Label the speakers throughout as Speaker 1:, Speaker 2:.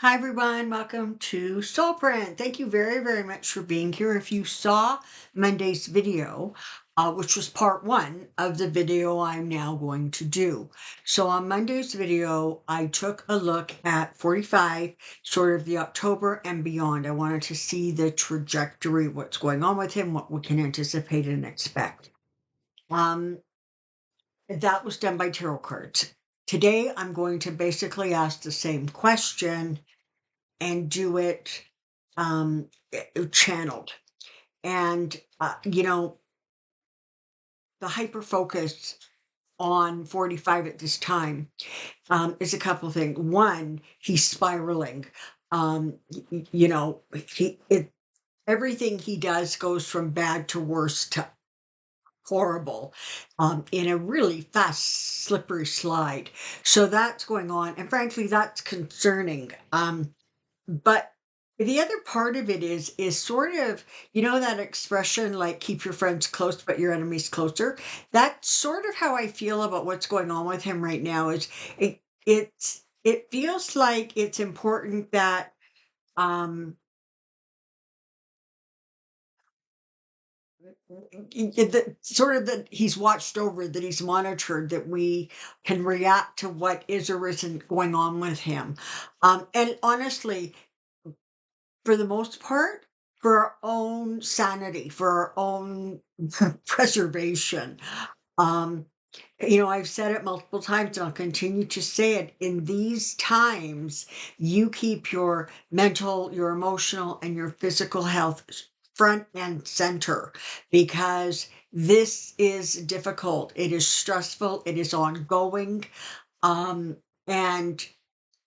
Speaker 1: Hi, everyone. Welcome to Soulprint. Thank you very, very much for being here. If you saw Monday's video, which was part one of the video I'm now going to do. So on Monday's video, I took a look at 45, sort of the October and beyond. I wanted to see the trajectory, what's going on with him, what we can anticipate and expect. Um, that was done by tarot cards. Today, I'm going to basically ask the same question and do it channeled. And, the hyper focus on 45 at this time is a couple of things. One, he's spiraling. You know, everything he does goes from bad to worse to horrible in a really fast, slippery slide. So that's going on. And frankly, that's concerning. But the other part of it is sort of, that expression like keep your friends close but your enemies closer. That's sort of how I feel about what's going on with him right now. Is it feels like it's important that um that sort of that he's watched over, that he's monitored, that we can react to what is or isn't going on with him. And honestly, for the most part, for our own sanity, for our own preservation. Um, I've said it multiple times and I'll continue to say it. In these times, you keep your mental, your emotional, and your physical health front and center because this is difficult. It is stressful. It is ongoing. And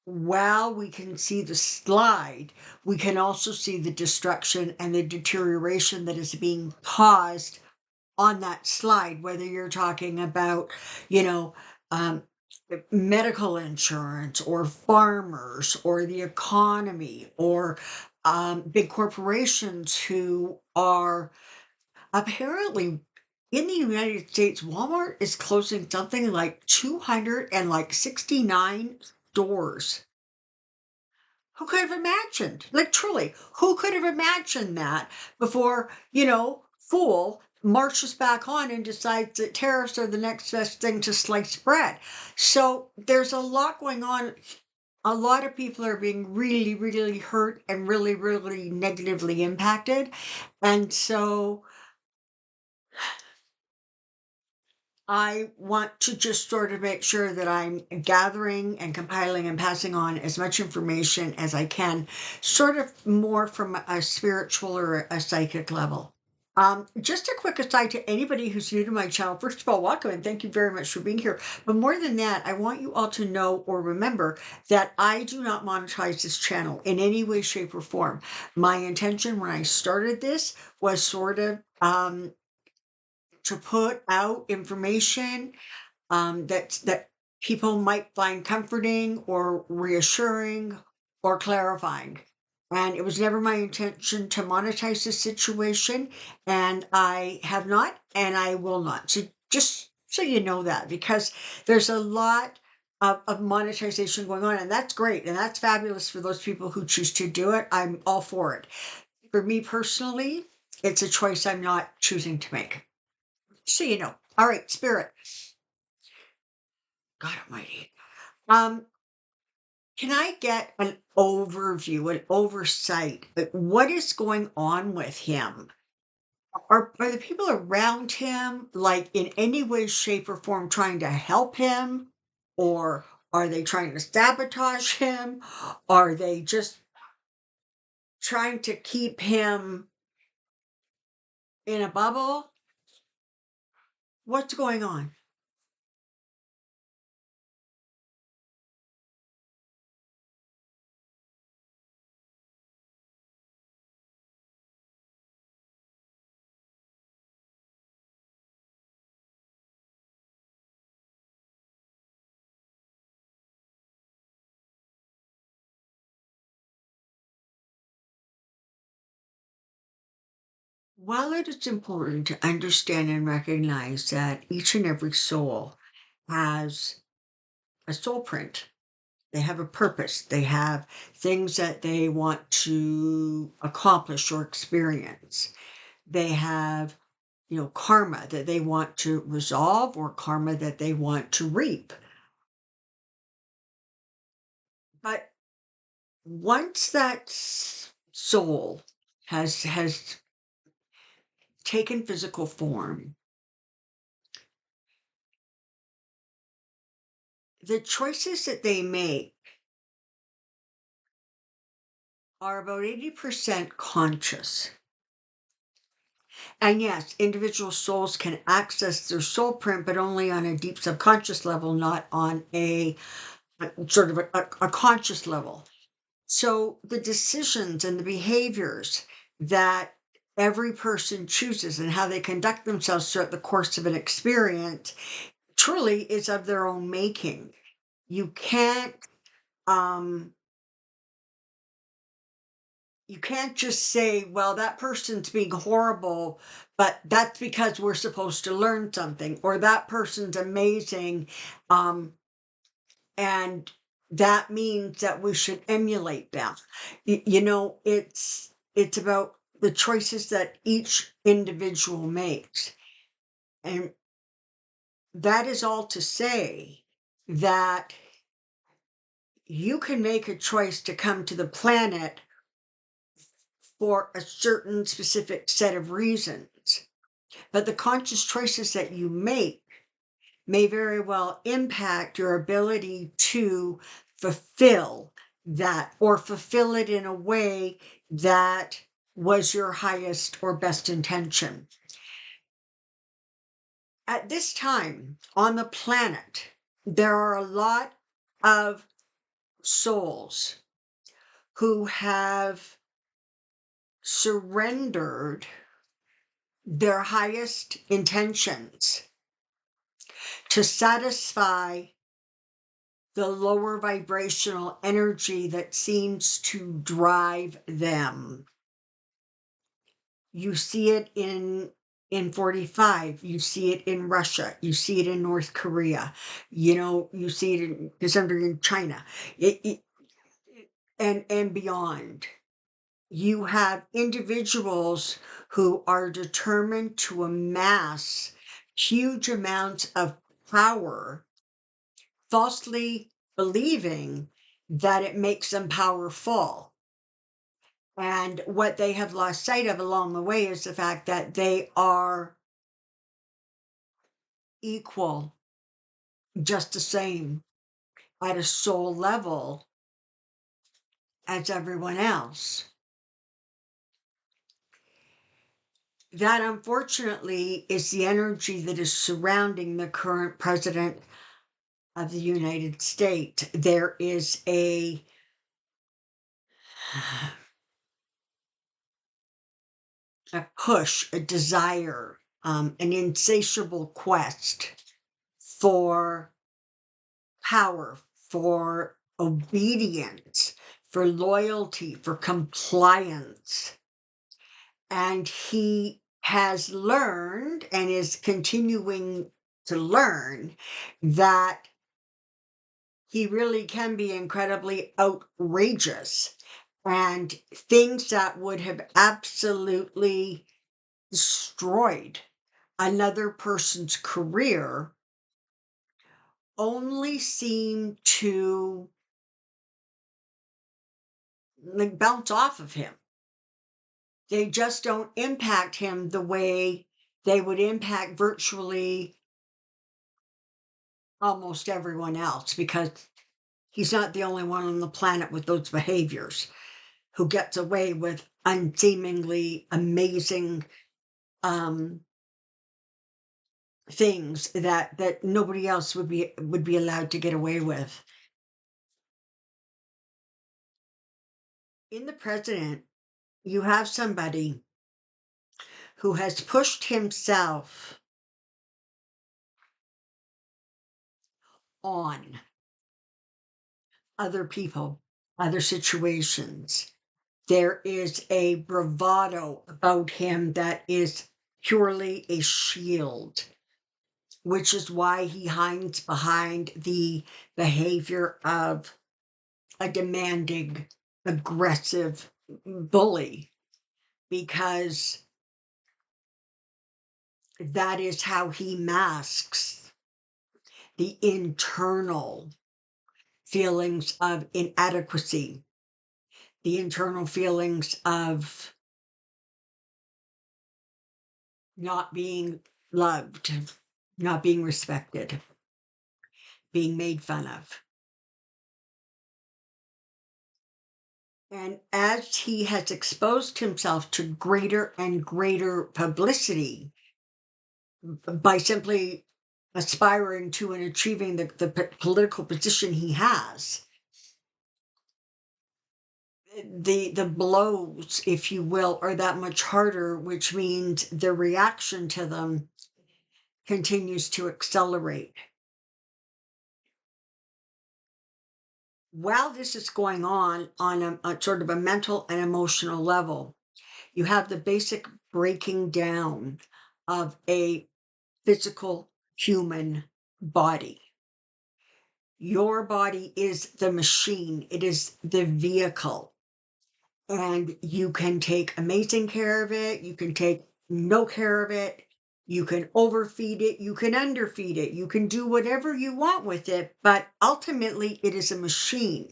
Speaker 1: while we can see the slide, we can also see the destruction and the deterioration that is being caused on that slide, whether you're talking about, you know, um, medical insurance or farmers or the economy or big corporations who are apparently in the United States. Walmart is closing something like 269 stores. Who could have imagined? Like, truly, who could have imagined that before, Fool marches back on and decides that tariffs are the next best thing to sliced bread? So there's a lot going on. A lot of people are being really, really hurt and really, really negatively impacted. And so I want to just sort of make sure that I'm gathering and compiling and passing on as much information as I can, sort of more from a spiritual or a psychic level. Just a quick aside to anybody who's new to my channel. First of all, welcome and thank you very much for being here. But more than that, I want you all to know or remember that I do not monetize this channel in any way, shape, or form. My intention when I started this was sort of to put out information that people might find comforting or reassuring or clarifying. And it was never my intention to monetize this situation, and I have not, and I will not. So just so you know that, because there's a lot of monetization going on, and that's great, and that's fabulous for those people who choose to do it. I'm all for it. For me personally, it's a choice I'm not choosing to make. So you know. All right, spirit. God Almighty. Um, can I get an overview, an oversight? Like, what is going on with him? Are the people around him, like, in any way, shape, or form trying to help him? Or are they trying to sabotage him? Are they just trying to keep him in a bubble? What's going on? While it is important to understand and recognize that each and every soul has a soul print, They have a purpose. They have things that they want to accomplish or experience. They have, karma that they want to resolve or karma that they want to reap. But once that soul has taken physical form, the choices that they make are about 80% conscious. And yes, individual souls can access their soul print, but only on a deep subconscious level, not on a sort of a conscious level. So the decisions and the behaviors that every person chooses and how they conduct themselves throughout the course of an experience truly is of their own making. You can't um you can't just say, well, that person's being horrible, but that's because we're supposed to learn something, or that person's amazing, um, and that means that we should emulate them. It's about the choices that each individual makes. And that is all to say that you can make a choice to come to the planet for a certain specific set of reasons. But the conscious choices that you make may very well impact your ability to fulfill that or fulfill it in a way that was your highest or best intention. At this time on the planet, there are a lot of souls who have surrendered their highest intentions to satisfy the lower vibrational energy that seems to drive them. You see it in 45, you see it in Russia, you see it in North Korea, you see it to some degree in China, and beyond. You have individuals who are determined to amass huge amounts of power, falsely believing that it makes them powerful. And what they have lost sight of along the way is the fact that they are equal, just the same at a soul level as everyone else. That, unfortunately, is the energy that is surrounding the current president of the United States. There is a push, a desire, an insatiable quest for power, for obedience, for loyalty, for compliance. And he has learned and is continuing to learn that he really can be incredibly outrageous, and things that would have absolutely destroyed another person's career only seem to like bounce off of him. They just don't impact him the way they would impact virtually almost everyone else, because he's not the only one on the planet with those behaviors who gets away with unseemingly amazing um things that nobody else would be allowed to get away with. In the president, you have somebody who has pushed himself on other people, other situations. There is a bravado about him that is purely a shield, which is why he hides behind the behavior of a demanding, aggressive bully because that is how he masks the internal feelings of inadequacy, the internal feelings of not being loved, not being respected, being made fun of. And as he has exposed himself to greater and greater publicity by simply aspiring to and achieving the political position he has, the blows, if you will, are that much harder, which means the reaction to them continues to accelerate. While this is going on a sort of a mental and emotional level, you have the basic breaking down of a physical human body. Your body is the machine, it is the vehicle, and you can take amazing care of it, you can take no care of it, you can overfeed it, you can underfeed it, you can do whatever you want with it, but ultimately it is a machine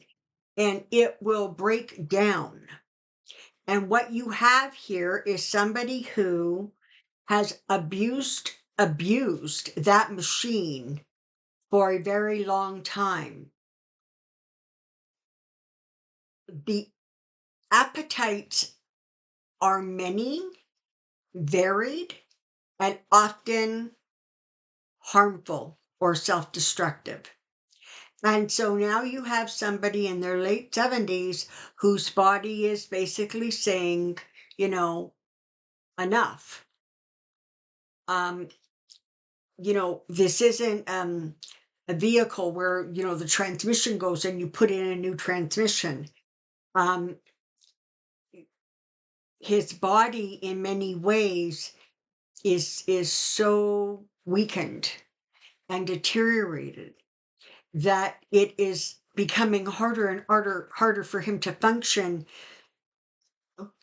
Speaker 1: and it will break down. And what you have here is somebody who has abused that machine for a very long time. The appetites are many, varied, and often harmful or self-destructive. And so now you have somebody in their late 70s whose body is basically saying, you know, enough. Um, this isn't a vehicle where, the transmission goes and you put in a new transmission. Um, his body in many ways is so weakened and deteriorated that it is becoming harder and harder for him to function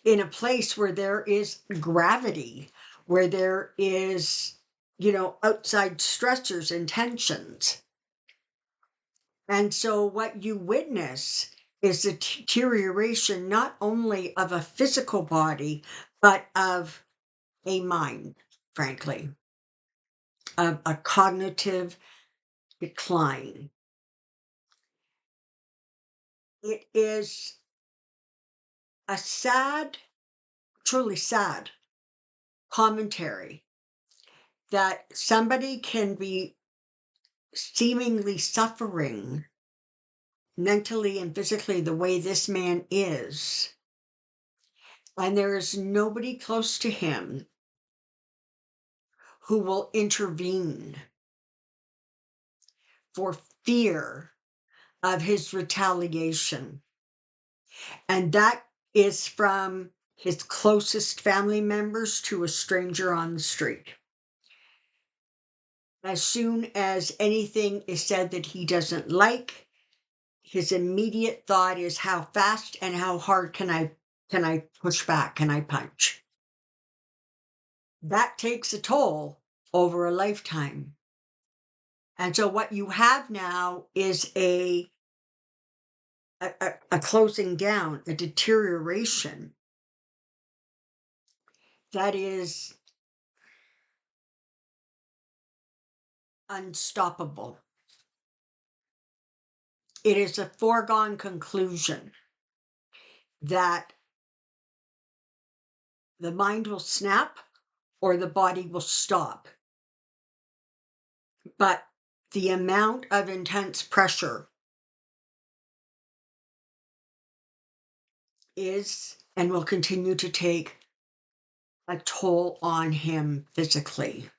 Speaker 1: in a place where there is gravity, where there is, outside stressors and tensions. And so what you witness is the deterioration not only of a physical body, but of a mind, frankly, of a cognitive decline. It is a sad, truly sad commentary that somebody can be seemingly suffering mentally and physically the way this man is, and there is nobody close to him who will intervene for fear of his retaliation. And that is from his closest family members to a stranger on the street. As soon as anything is said that he doesn't like, his immediate thought is how fast and how hard can I push back? Can I punch? That takes a toll over a lifetime. And so what you have now is a closing down, a deterioration that is unstoppable. It is a foregone conclusion that the mind will snap or the body will stop. But the amount of intense pressure is and will continue to take a toll on him physically.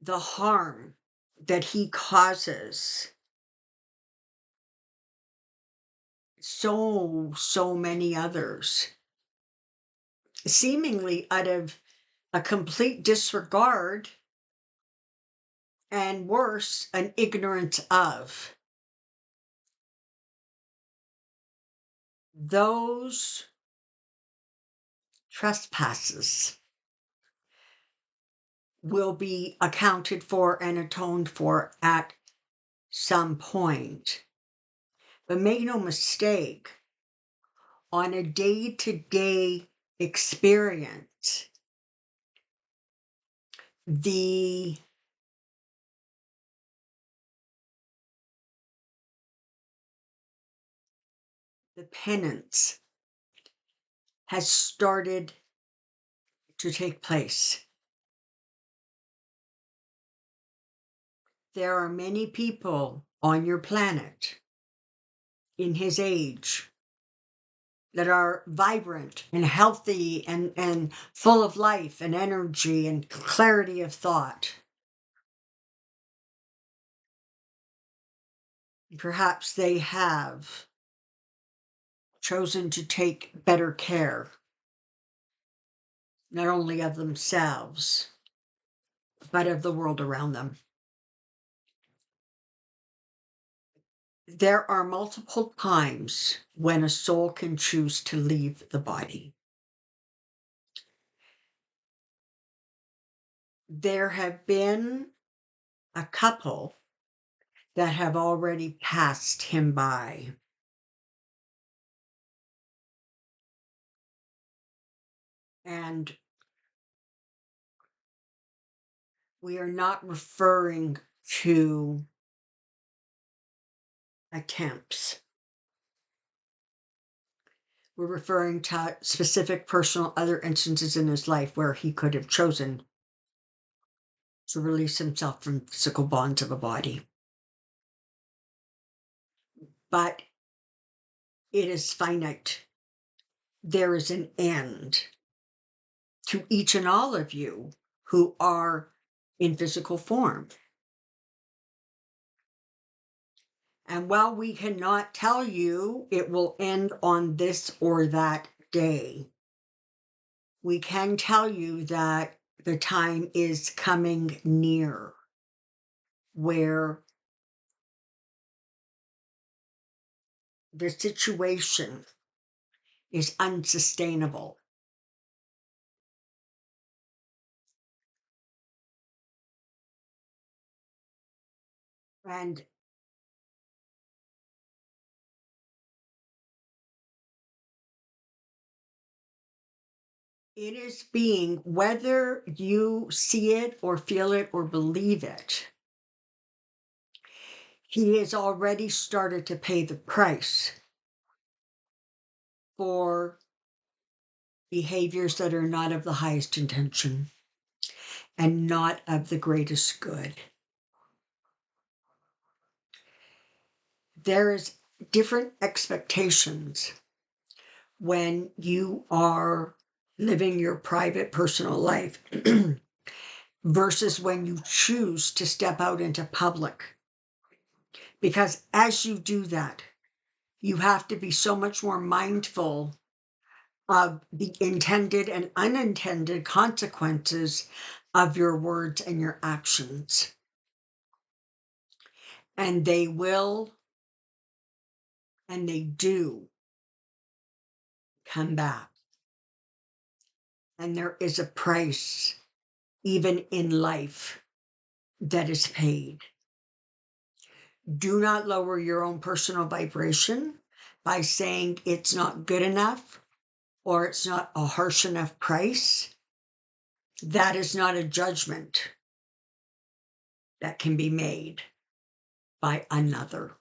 Speaker 1: The harm that he causes so many others, seemingly out of a complete disregard and worse, an ignorance of. Those trespasses will be accounted for and atoned for at some point. But make no mistake, on a day-to-day experience, the penance has started to take place. There are many people on your planet in his age that are vibrant and healthy and full of life and energy and clarity of thought. Perhaps they have chosen to take better care, not only of themselves, but of the world around them. There are multiple times when a soul can choose to leave the body. There have been a couple that have already passed him by. And we are not referring to attempts. We're referring to specific personal other instances in his life where he could have chosen to release himself from physical bonds of a body. But it is finite. There is an end to each and all of you who are in physical form. And while we cannot tell you it will end on this or that day, we can tell you that the time is coming near where the situation is unsustainable. And it is being, whether you see it or feel it or believe it, he has already started to pay the price for behaviors that are not of the highest intention and not of the greatest good. There is different expectations when you are living your private personal life versus when you choose to step out into public. Because as you do that, you have to be so much more mindful of the intended and unintended consequences of your words and your actions. And they will, and they do come back. And there is a price, even in life, that is paid. Do not lower your own personal vibration by saying it's not good enough or it's not a harsh enough price. That is not a judgment that can be made by another.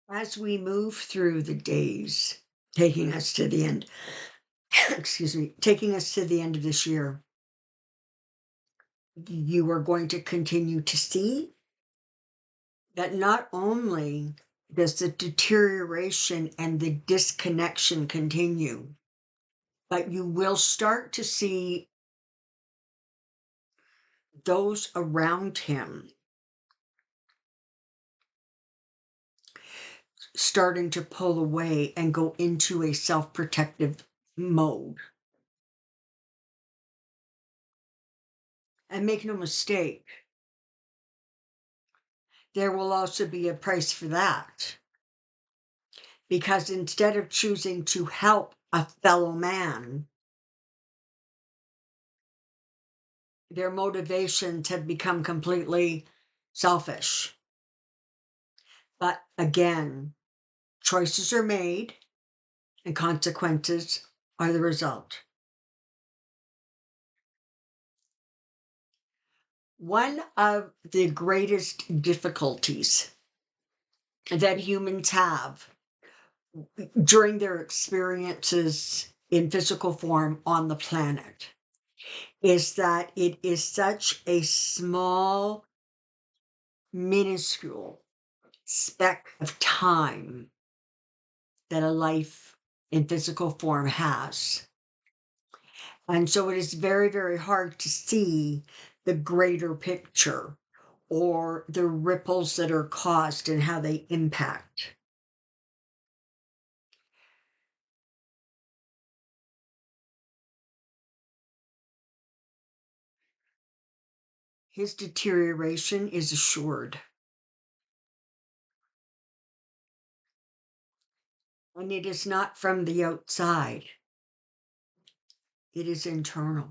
Speaker 1: As we move through the days, taking us to the end, taking us to the end of this year, you are going to continue to see that not only does the deterioration and the disconnection continue, but you will start to see those around him starting to pull away and go into a self-protective mode. And make no mistake, there will also be a price for that. Because instead of choosing to help a fellow man, their motivations have become completely selfish. But again, choices are made and consequences are the result. One of the greatest difficulties that humans have during their experiences in physical form on the planet is that it is such a small, minuscule speck of time that a life in physical form has. And so it is very, very hard to see the greater picture or the ripples that are caused and how they impact. His deterioration is assured. And it is not from the outside, it is internal.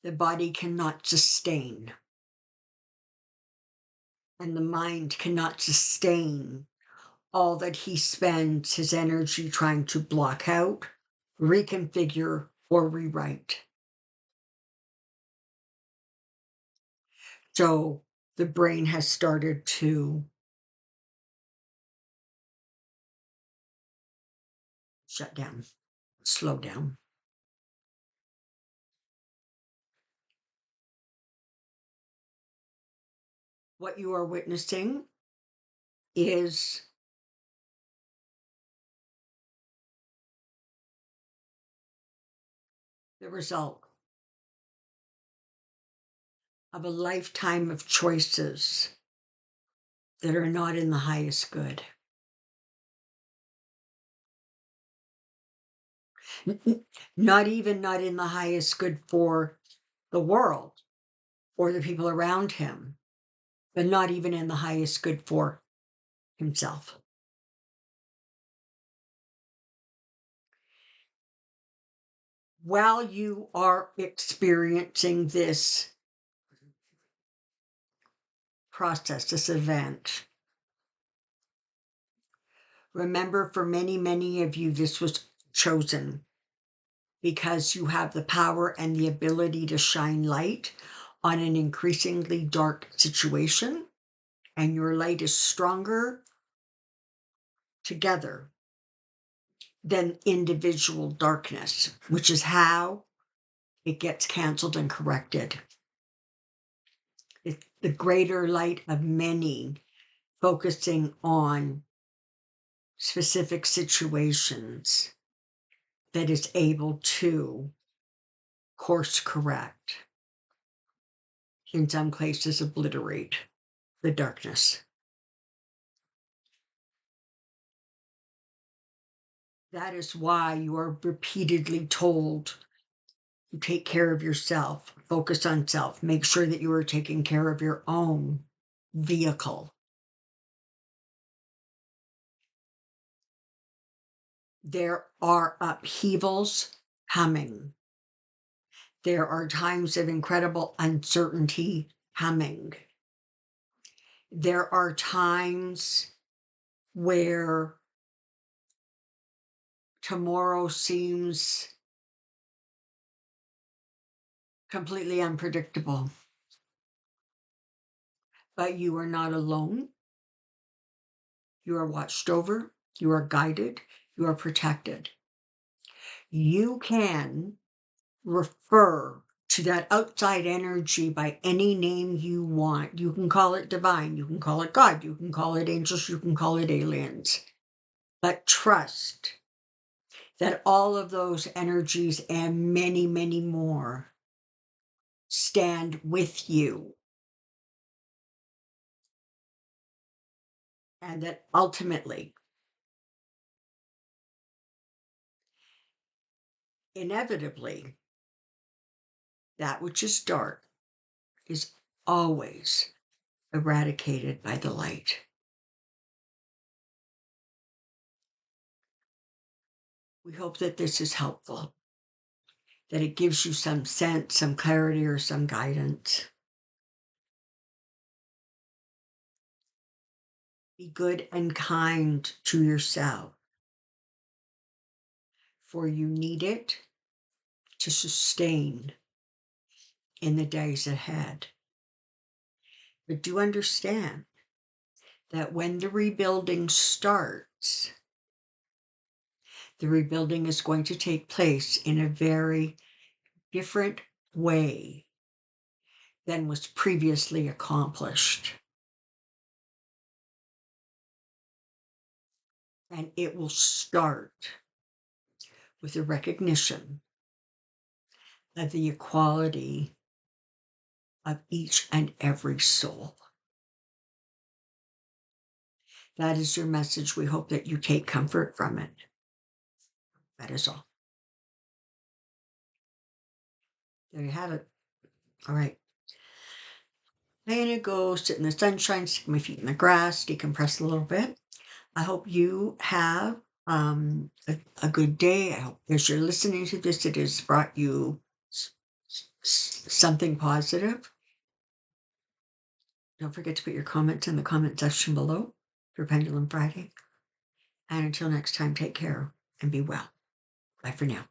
Speaker 1: The body cannot sustain, and the mind cannot sustain all that he spends his energy trying to block out, reconfigure, or rewrite. So the brain has started to shut down, slow down. What you are witnessing is the result of a lifetime of choices that are not in the highest good. Not even not in the highest good for the world or the people around him, but not even in the highest good for himself. While you are experiencing this process, this event, remember for many, many of you, this was chosen because you have the power and the ability to shine light on an increasingly dark situation, and your light is stronger together than individual darkness, which is how it gets canceled and corrected. It's the greater light of many focusing on specific situations that is able to course correct, in some cases obliterate the darkness. That is why you are repeatedly told to take care of yourself, focus on self, make sure that you are taking care of your own vehicle. There are upheavals coming. There are times of incredible uncertainty coming. There are times where tomorrow seems completely unpredictable, but you are not alone. You are watched over, you are guided, you are protected. You can refer to that outside energy by any name you want. You can call it divine, you can call it God, you can call it angels, you can call it aliens. But trust that all of those energies and many, many more stand with you. And that ultimately, inevitably, That which is dark is always eradicated by the light. We hope that this is helpful, that it gives you some sense, some clarity, or some guidance. Be good and kind to yourself, for you need it to sustain in the days ahead. But do understand that when the rebuilding starts, the rebuilding is going to take place in a very different way than was previously accomplished. And it will start with a recognition of the equality of each and every soul. That is your message. We hope that you take comfort from it. That is all. There you have it. All right. I'm going to go sit in the sunshine, stick my feet in the grass, decompress a little bit. I hope you have a good day. I hope as you're listening to this, it has brought you something positive. Don't forget to put your comments in the comment section below for Pendulum Friday. And until next time, take care and be well. Bye for now.